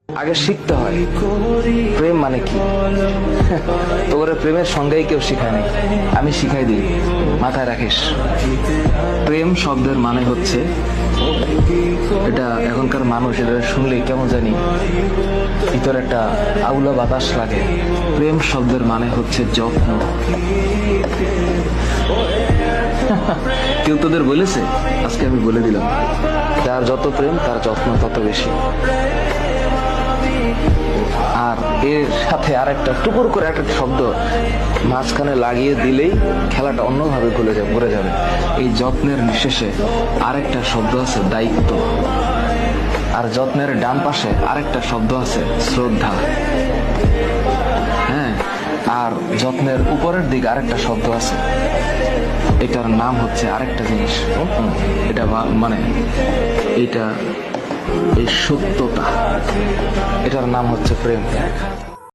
আগে শিখতে হয় প্রেম মানে কি। তোর প্রেমের সঙ্গেই কেউ শিখায় নাই, আমি শিখাই দিই, মাথায় রাখিস। প্রেম শব্দের মানে হচ্ছে, এটা এখনকার মানুষ এটা শুনলে কেমন জানি ভিতরে একটা আউলা বাতাস লাগে। প্রেম শব্দের মানে হচ্ছে যত্ন। কেউ তোদের বলেছে? আজকে আমি বলে দিলাম, যার যত প্রেম তার যত্ন তত বেশি। আর এর সাথে আর একটা টুকুর করে একটা শব্দ মাঝখানে লাগিয়ে দিলেই খেলাটা অন্যভাবে ঘুরে যাবে। এই যত্নের নিঃশেষে আরেকটা শব্দ আছে দায়িত্ব, আর যত্নের ডান পাশে আরেকটা শব্দ আছে শ্রদ্ধা। হ্যাঁ, আর যত্নের উপরের দিকে আরেকটা শব্দ আছে, এটার নাম হচ্ছে আরেকটা জিনিস। এটা মানে এটা এই সত্যতা, এটার নাম হচ্ছে প্রেম।